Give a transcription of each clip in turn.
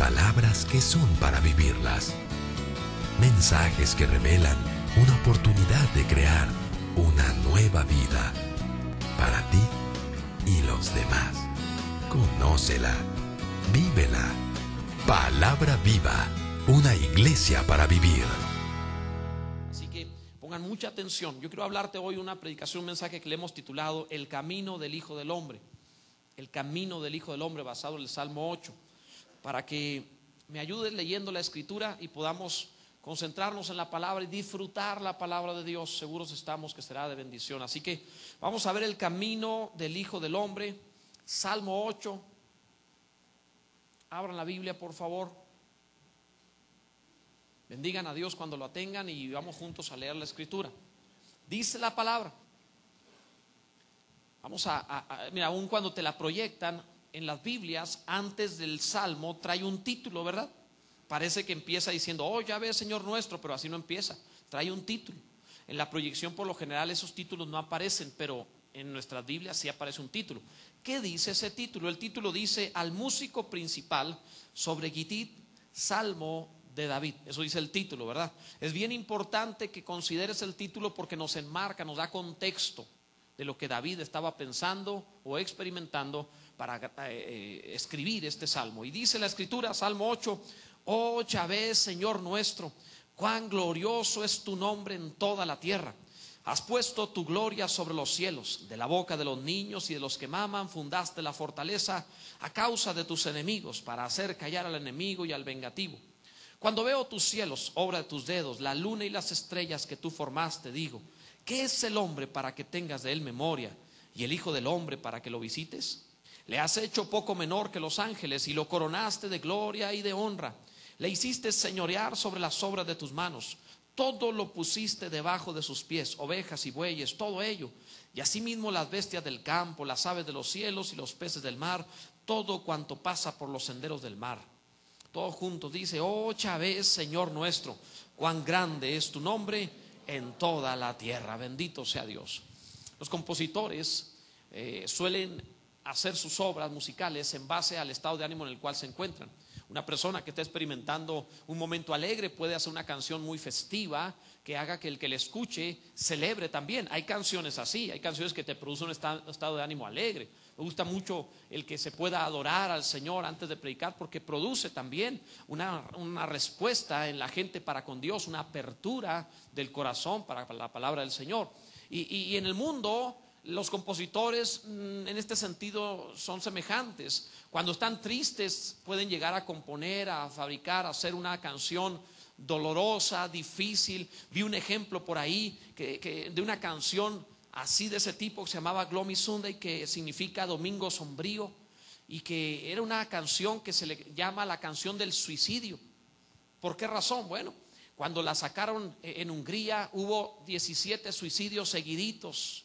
palabras que son para vivirlas. Mensajes que revelan una oportunidad de crear una nueva vida para ti y los demás. Conócela, vívela. Palabra viva, una iglesia para vivir. Así que pongan mucha atención. Yo quiero hablarte hoy una predicación, un mensaje que le hemos titulado El camino del Hijo del Hombre. El camino del Hijo del Hombre, basado en el Salmo 8, para que me ayudes leyendo la Escritura y podamos concentrarnos en la palabra y disfrutar la palabra de Dios. Seguros estamos que será de bendición. Así que vamos a ver el camino del Hijo del Hombre, Salmo 8. Abran la Biblia, por favor. Bendigan a Dios cuando lo tengan y vamos juntos a leer la Escritura. Dice la palabra. Vamos mira, aun cuando te la proyectan en las Biblias, antes del Salmo trae un título, ¿verdad? Parece que empieza diciendo, oh, ya ves, Señor nuestro, pero así no empieza. Trae un título. En la proyección, por lo general, esos títulos no aparecen, pero en nuestras Biblias sí aparece un título. ¿Qué dice ese título? El título dice, al músico principal sobre Gittit, Salmo de David. Eso dice el título, ¿verdad? Es bien importante que consideres el título porque nos enmarca, nos da contexto de lo que David estaba pensando o experimentando para escribir este salmo. Y dice la Escritura, Salmo 8, oh Yahvé, Señor nuestro, cuán glorioso es tu nombre en toda la tierra. Has puesto tu gloria sobre los cielos. De la boca de los niños y de los que maman fundaste la fortaleza a causa de tus enemigos, para hacer callar al enemigo y al vengativo. Cuando veo tus cielos, obra de tus dedos, la luna y las estrellas que tú formaste, digo, ¿qué es el hombre para que tengas de él memoria? ¿Y el hijo del hombre para que lo visites? Le has hecho poco menor que los ángeles y lo coronaste de gloria y de honra. Le hiciste señorear sobre las obras de tus manos. Todo lo pusiste debajo de sus pies, ovejas y bueyes, todo ello. Y asimismo las bestias del campo, las aves de los cielos y los peces del mar, todo cuanto pasa por los senderos del mar. Todos juntos dice, oh Yahvé, Señor nuestro, cuán grande es tu nombre en toda la tierra. Bendito sea Dios. Los compositores suelen hacer sus obras musicales en base al estado de ánimo en el cual se encuentran. Una persona que está experimentando un momento alegre puede hacer una canción muy festiva que haga que el que le escuche celebre también. Hay canciones así, hay canciones que te producen un estado de ánimo alegre. Me gusta mucho el que se pueda adorar al Señor antes de predicar, porque produce también una respuesta en la gente para con Dios, una apertura del corazón para la palabra del Señor. Y en el mundo los compositores en este sentido son semejantes. Cuando están tristes pueden llegar a componer, a fabricar, a hacer una canción dolorosa, difícil. Vi un ejemplo por ahí de una canción así de ese tipo que se llamaba Gloomy Sunday, que significa domingo sombrío, y que era una canción que se le llama la canción del suicidio. ¿Por qué razón? Bueno, cuando la sacaron en Hungría hubo 17 suicidios seguiditos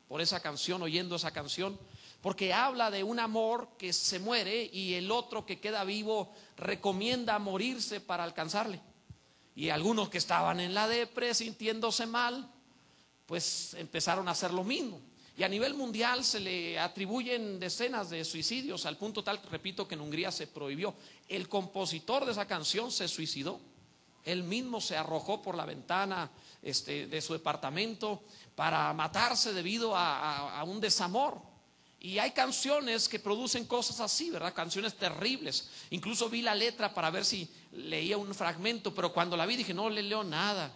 por esa canción, oyendo esa canción, porque habla de un amor que se muere y el otro que queda vivo recomienda morirse para alcanzarle. Y algunos que estaban en la depre sintiéndose mal, pues empezaron a hacer lo mismo. Y a nivel mundial se le atribuyen decenas de suicidios, al punto tal, repito, que en Hungría se prohibió. El compositor de esa canción se suicidó. Él mismo se arrojó por la ventana de su departamento para matarse debido a un desamor. Y hay canciones que producen cosas así, ¿verdad? Canciones terribles. Incluso vi la letra para ver si leía un fragmento, pero cuando la vi dije, no le leo nada.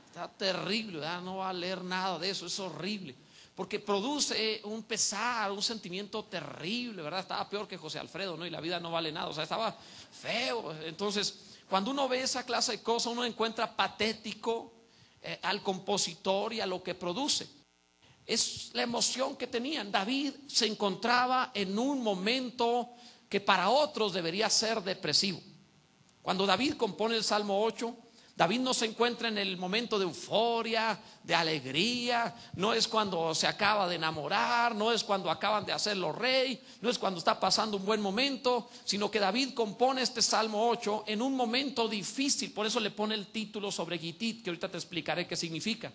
Está terrible, ¿verdad? No va a leer nada de eso, es horrible. Porque produce un pesar, un sentimiento terrible, ¿verdad? Estaba peor que José Alfredo, ¿no? Y la vida no vale nada, o sea, estaba feo. Entonces, cuando uno ve esa clase de cosas, uno encuentra patético al compositor y a lo que produce. Es la emoción que tenían. David se encontraba en un momento que para otros debería ser depresivo. Cuando David compone el Salmo 8, David no se encuentra en el momento de euforia, de alegría. No es cuando se acaba de enamorar, no es cuando acaban de hacerlo rey, no es cuando está pasando un buen momento, sino que David compone este Salmo 8 en un momento difícil. Por eso le pone el título sobre Gittit, que ahorita te explicaré qué significa.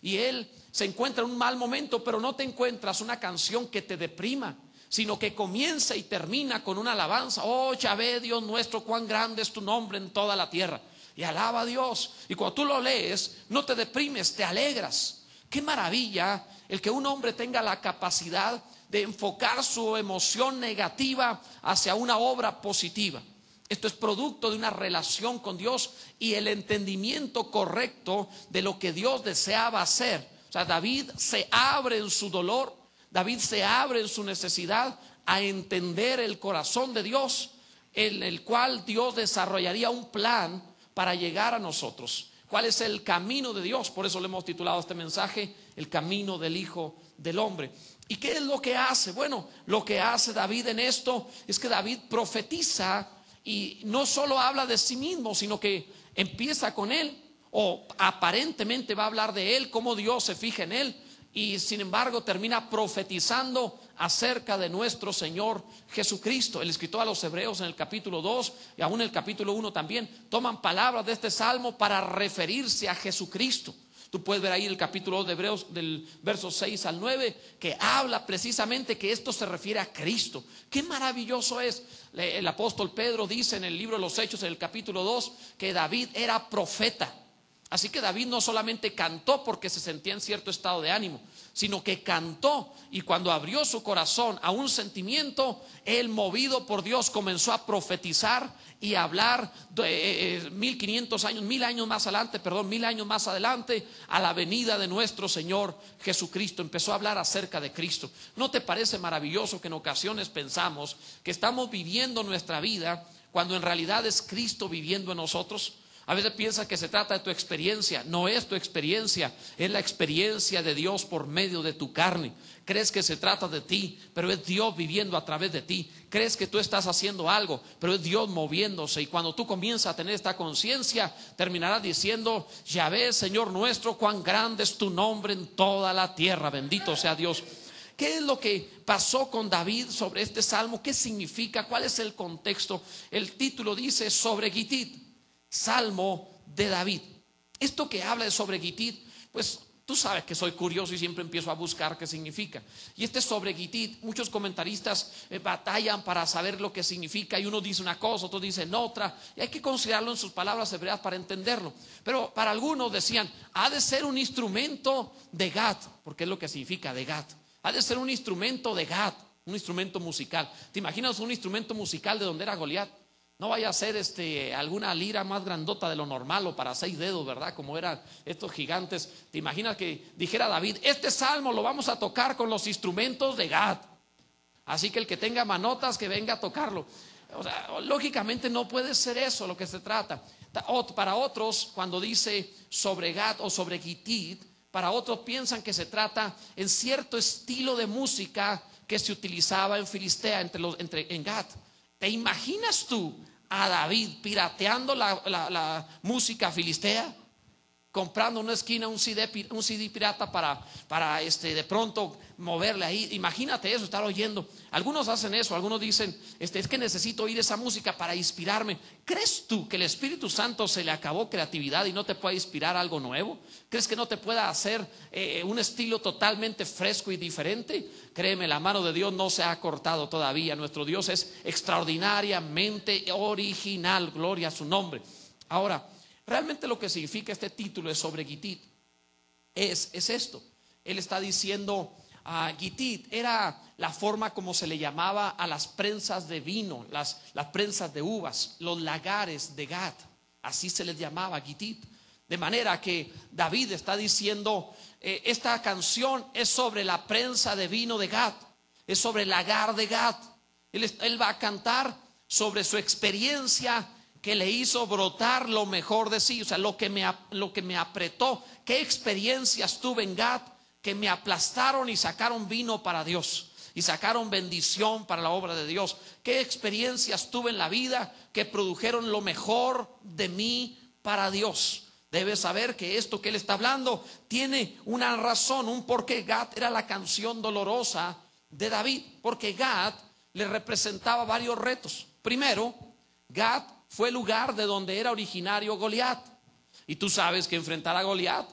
Y él se encuentra en un mal momento, pero no te encuentras una canción que te deprima, sino que comienza y termina con una alabanza. Oh Yahvé, Dios nuestro, cuán grande es tu nombre en toda la tierra. Y alaba a Dios. Y cuando tú lo lees, no te deprimes, te alegras. Qué maravilla el que un hombre tenga la capacidad de enfocar su emoción negativa hacia una obra positiva. Esto es producto de una relación con Dios y el entendimiento correcto de lo que Dios deseaba hacer. O sea, David se abre en su dolor, David se abre en su necesidad a entender el corazón de Dios, en el cual Dios desarrollaría un plan para llegar a nosotros. ¿Cuál es el camino de Dios? Por eso le hemos titulado este mensaje, el camino del Hijo del Hombre. ¿Y qué es lo que hace? Bueno, lo que hace David en esto es que David profetiza y no solo habla de sí mismo, sino que empieza con él, o aparentemente va a hablar de él, cómo Dios se fija en él, y sin embargo termina profetizando acerca de nuestro Señor Jesucristo. El escritor a los Hebreos en el capítulo 2 y aún en el capítulo 1 también toman palabras de este salmo para referirse a Jesucristo. Tú puedes ver ahí el capítulo 2 de Hebreos del verso 6 al 9 que habla precisamente que esto se refiere a Cristo. Qué maravilloso es. El apóstol Pedro dice en el libro de los Hechos en el capítulo 2 que David era profeta. Así que David no solamente cantó porque se sentía en cierto estado de ánimo, sino que cantó, y cuando abrió su corazón a un sentimiento, él, movido por Dios, comenzó a profetizar y a hablar 1500 años, 1000 años más adelante, a la venida de nuestro Señor Jesucristo. Empezó a hablar acerca de Cristo. ¿No te parece maravilloso que en ocasiones pensamos que estamos viviendo nuestra vida cuando en realidad es Cristo viviendo en nosotros? A veces piensas que se trata de tu experiencia. No es tu experiencia, es la experiencia de Dios por medio de tu carne. Crees que se trata de ti, pero es Dios viviendo a través de ti. Crees que tú estás haciendo algo, pero es Dios moviéndose. Y cuando tú comienzas a tener esta conciencia, terminarás diciendo: Yahvé, Señor nuestro, cuán grande es tu nombre en toda la tierra. Bendito sea Dios. ¿Qué es lo que pasó con David sobre este salmo? ¿Qué significa? ¿Cuál es el contexto? El título dice sobre Gitit, Salmo de David. Esto que habla de sobre Gitit, pues tú sabes que soy curioso y siempre empiezo a buscar qué significa. Y este sobre Gitit, muchos comentaristas batallan para saber lo que significa, y uno dice una cosa, otros dicen otra, y hay que considerarlo en sus palabras hebreas para entenderlo. Pero para algunos decían, ha de ser un instrumento de Gad, porque es lo que significa de Gad. Ha de ser un instrumento de Gad, un instrumento musical. ¿Te imaginas un instrumento musical de donde era Goliat? No vaya a ser alguna lira más grandota de lo normal, o para 6 dedos, ¿verdad? Como eran estos gigantes. ¿Te imaginas que dijera David: este salmo lo vamos a tocar con los instrumentos de Gad? Así que el que tenga manotas, que venga a tocarlo. O sea, lógicamente no puede ser eso lo que se trata. Para otros, cuando dice sobre Gad o sobre Gitit, para otros piensan que se trata en cierto estilo de música que se utilizaba en Filistea, en Gad. ¿Te imaginas tú a David pirateando la música filistea? Comprando en una esquina un CD pirata para de pronto moverle ahí. Imagínate eso, estar oyendo. Algunos hacen eso, algunos dicen es que necesito oír esa música para inspirarme. ¿Crees tú que el Espíritu Santo se le acabó creatividad y no te puede inspirar algo nuevo? ¿Crees que no te pueda hacer un estilo totalmente fresco y diferente? Créeme, la mano de Dios no se ha cortado todavía. Nuestro Dios es extraordinariamente original, gloria a su nombre. Ahora, realmente lo que significa este título es sobre Gitit es esto. Él está diciendo, Gitit era la forma como se le llamaba a las prensas de vino, las prensas de uvas, los lagares de Gad. Así se les llamaba, Gitit. De manera que David está diciendo, esta canción es sobre la prensa de vino de Gad, es sobre el lagar de Gad. Él va a cantar sobre su experiencia que le hizo brotar lo mejor de sí. O sea, lo que me apretó. ¿Qué experiencias tuve en Gad que me aplastaron y sacaron vino para Dios y sacaron bendición para la obra de Dios? ¿Qué experiencias tuve en la vida que produjeron lo mejor de mí para Dios? Debes saber que esto que él está hablando tiene una razón, un porqué. Gad era la canción dolorosa de David, porque Gad le representaba varios retos. Primero, Gad fue el lugar de donde era originario Goliat. Y tú sabes que enfrentar a Goliat